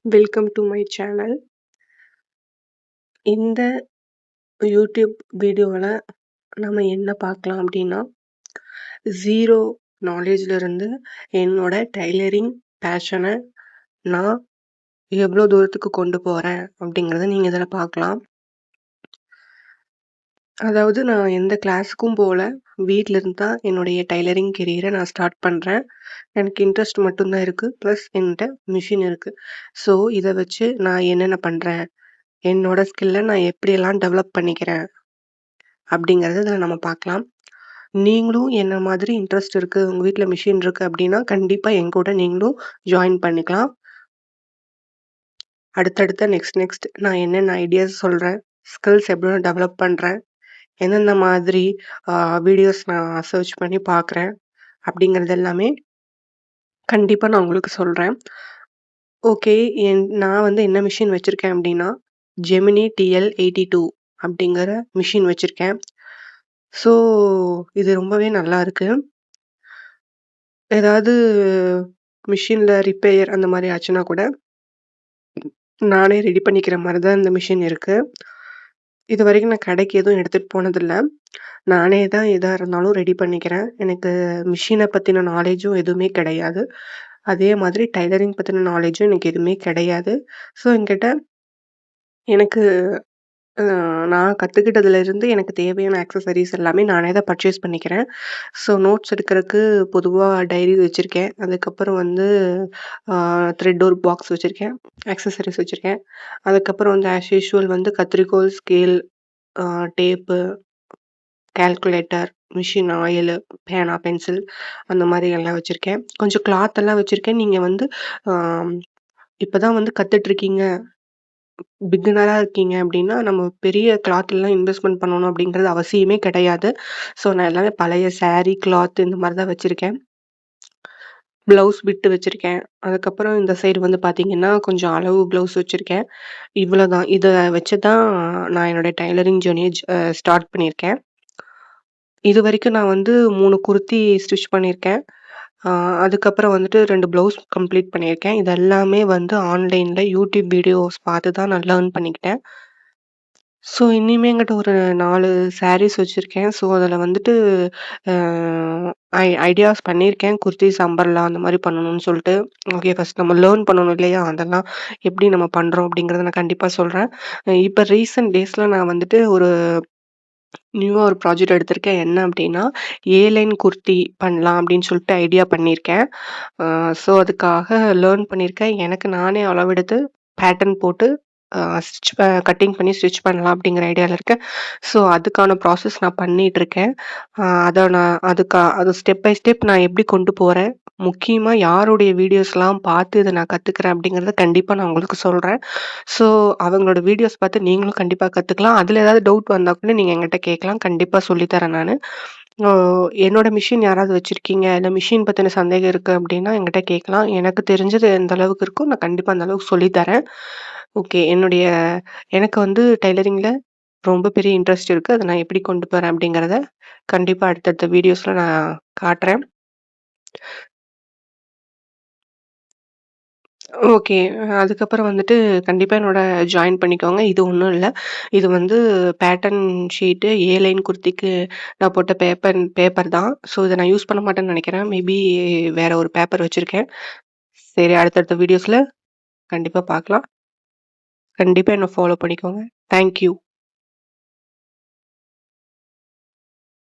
Welcome to my channel. இந்த YouTube வீடியோவில் நம்ம என்ன பார்க்கலாம் அப்படின்னா, ஜீரோ நாலேஜ்லேருந்து என்னோட டைலரிங் பேஷனை நான் எவ்வளோ தூரத்துக்கு கொண்டு போகிறேன் அப்படிங்கிறத நீங்கள் இதில் பார்க்கலாம். அதாவது நான் எந்த கிளாஸுக்கும் போகல, வீட்டிலேருந்து தான் என்னுடைய டைலரிங் கெரியரை நான் ஸ்டார்ட் பண்ணுறேன். எனக்கு இன்ட்ரெஸ்ட் மட்டும்தான் இருக்குது, ப்ளஸ் என்கிட்ட மிஷின் இருக்குது. ஸோ இதை வச்சு நான் என்னென்ன பண்ணுறேன், என்னோட ஸ்கில்லை நான் எப்படியெல்லாம் டெவலப் பண்ணிக்கிறேன் அப்படிங்கிறத இதில் நம்ம பார்க்கலாம். நீங்களும் என்ன மாதிரி இன்ட்ரெஸ்ட் இருக்குது, உங்கள் வீட்டில் மிஷின் இருக்குது அப்படின்னா கண்டிப்பாக என் கூட நீங்களும் ஜாயின் பண்ணிக்கலாம். அடுத்தடுத்த நெக்ஸ்ட் நான் என்னென்ன ஐடியாஸ் சொல்கிறேன், ஸ்கில்ஸ் எப்படி டெவலப் பண்ணுறேன், எந்தெந்த மாதிரி வீடியோஸ் நான் சர்ச் பண்ணி பார்க்குறேன் அப்படிங்கிறது எல்லாமே கண்டிப்பாக நான் உங்களுக்கு சொல்கிறேன். ஓகே, நான் வந்து என்ன மிஷின் வச்சுருக்கேன் அப்படின்னா, ஜெமினி TL82 அப்படிங்கிற மிஷின் வச்சுருக்கேன். ஸோ இது ரொம்பவே நல்லா இருக்கு. ஏதாவது மிஷினில் ரிப்பேர் அந்த மாதிரி ஆச்சுன்னா கூட நானே ரெடி பண்ணிக்கிற மாதிரி தான் இந்த மிஷின் இருக்குது. இது வரைக்கும் நான் கடைக்கு எதுவும் எடுத்துகிட்டு போனதில்லை. நானே தான் எதாக இருந்தாலும் ரெடி பண்ணிக்கிறேன். எனக்கு மிஷினை பற்றின நாலேஜும் எதுவுமே கிடையாது. அதே மாதிரி டைலரிங் பற்றின நாலேஜும் எனக்கு எதுவுமே கிடையாது. ஸோ என்கிட்ட எனக்கு நான் கற்றுக்கிட்டதுலேருந்து எனக்கு தேவையான ஆக்சசரிஸ் எல்லாமே நானே தான் பர்ச்சேஸ் பண்ணிக்கிறேன். ஸோ நோட்ஸ் எடுக்கிறதுக்கு பொதுவாக டைரி வச்சுருக்கேன். அதுக்கப்புறம் வந்து த்ரெட் ஒரு பாக்ஸ் வச்சுருக்கேன், ஆக்சசரிஸ் வச்சுருக்கேன். அதுக்கப்புறம் வந்து ஆஸ் யூஷுவல் வந்து கத்திரிக்கோல், scale, tape, calculator, machine oil, பேனா, பென்சில் அந்த மாதிரி எல்லாம் வச்சுருக்கேன். கொஞ்சம் கிளாத் எல்லாம் வச்சுருக்கேன். நீங்கள் வந்து இப்போ தான் வந்து கற்றுட்ருக்கீங்க, பிகினராக இருக்கீங்க அப்படின்னா நம்ம பெரிய கிளாத்லாம் இன்வெஸ்ட்மெண்ட் பண்ணணும் அப்படிங்கிறது அவசியமே கிடையாது. ஸோ நான் எல்லாமே பழைய சாரீ, கிளாத் இந்த மாதிரி தான் வச்சுருக்கேன். ப்ளவுஸ் பிட்டு வச்சுருக்கேன். அதுக்கப்புறம் இந்த சைடு வந்து பார்த்தீங்கன்னா கொஞ்சம் அளவு ப்ளவுஸ் வச்சுருக்கேன். இவ்வளோ தான். இதை வச்சு தான் நான் என்னோடய டைலரிங் ஜேர்னியை ஸ்டார்ட் பண்ணியிருக்கேன். இது வரைக்கும் நான் வந்து 3 குர்த்தி ஸ்டிச் பண்ணியிருக்கேன். அதுக்கப்புறம் வந்துட்டு 2 ப்ளவுஸ் கம்ப்ளீட் பண்ணியிருக்கேன். இது எல்லாமே வந்து ஆன்லைனில் யூடியூப் வீடியோஸ் பார்த்து தான் நான் லேர்ன் பண்ணிக்கிட்டேன். ஸோ இனிமே என்கிட்ட ஒரு 4 சாரீஸ் வச்சுருக்கேன். ஸோ அதில் வந்துட்டு ஐடியாஸ் பண்ணியிருக்கேன். குர்த்திஸ், அம்பர்லா அந்த மாதிரி பண்ணணும்னு சொல்லிட்டு. ஓகே, ஃபஸ்ட் நம்ம லேர்ன் பண்ணணும் இல்லையா, அதெல்லாம் எப்படி நம்ம பண்ணுறோம் அப்படிங்கிறத நான் கண்டிப்பாக சொல்கிறேன். இப்போ ரீசெண்ட் டேஸில் நான் வந்துட்டு ஒரு நியூவாக ஒரு ப்ராஜெக்ட் எடுத்திருக்கேன். என்ன அப்படின்னா, லைன் குர்த்தி பண்ணலாம் அப்படின்னு சொல்லிட்டு ஐடியா பண்ணியிருக்கேன். ஸோ அதுக்காக லேர்ன் பண்ணியிருக்கேன். எனக்கு நானே அளவெடுத்து பேட்டர்ன் போட்டு ஸ்டிச் கட்டிங் பண்ணி ஸ்டிச் பண்ணலாம் அப்படிங்கிற ஐடியாவில் இருக்கேன். ஸோ அதுக்கான ப்ராசஸ் நான் பண்ணிகிட்ருக்கேன். அதை நான் அது ஸ்டெப் பை ஸ்டெப் நான் எப்படி கொண்டு போகிறேன், முக்கியமாக யாருடைய வீடியோஸ்லாம் பார்த்து இதை நான் கற்றுக்கிறேன் அப்படிங்கிறத கண்டிப்பாக நான் உங்களுக்கு சொல்கிறேன். ஸோ அவங்களோட வீடியோஸ் பார்த்து நீங்களும் கண்டிப்பாக கற்றுக்கலாம். அதில் ஏதாவது டவுட் வந்தால் கூட நீங்கள் என்கிட்ட கேட்கலாம், கண்டிப்பாக சொல்லித்தரேன் நான். என்னோட மிஷின் யாராவது வச்சுருக்கீங்க, இல்லை மிஷின் பற்றின சந்தேகம் இருக்குது அப்படின்னா என்கிட்ட கேட்கலாம். எனக்கு தெரிஞ்சது எந்த அளவுக்கு இருக்கோ நான் கண்டிப்பாக அந்த அளவுக்கு சொல்லித்தரேன். ஓகே, எனக்கு வந்து டைலரிங்கில் ரொம்ப பெரிய இன்ட்ரெஸ்ட் இருக்குது. அதை நான் எப்படி கொண்டு போகிறேன் அப்படிங்கிறத கண்டிப்பாக அடுத்தடுத்த வீடியோஸில் நான் காட்டுறேன். ஓகே. அதுக்கப்புறம் வந்துட்டு கண்டிப்பா என்னோட ஜாயின் பண்ணிக்கோங்க. இது ஒண்ணும் இல்ல. இது வந்து பேட்டர்ன் ஷீட்டு லைன் குர்த்திக்கு நான் போட்ட பேப்பர் தான். ஸோ இத நான் யூஸ் பண்ண மாட்டேன்னு நெனைக்கிறேன். மேபி வேற ஒரு பேப்பர் வச்சிருக்கேன். சரி, அடுத்தடுத்த வீடியோஸ்ல கண்டிப்பா பார்க்கலாம். கண்டிப்பா என்ன ஃபாலோ பண்ணிக்கோங்க. Thank you.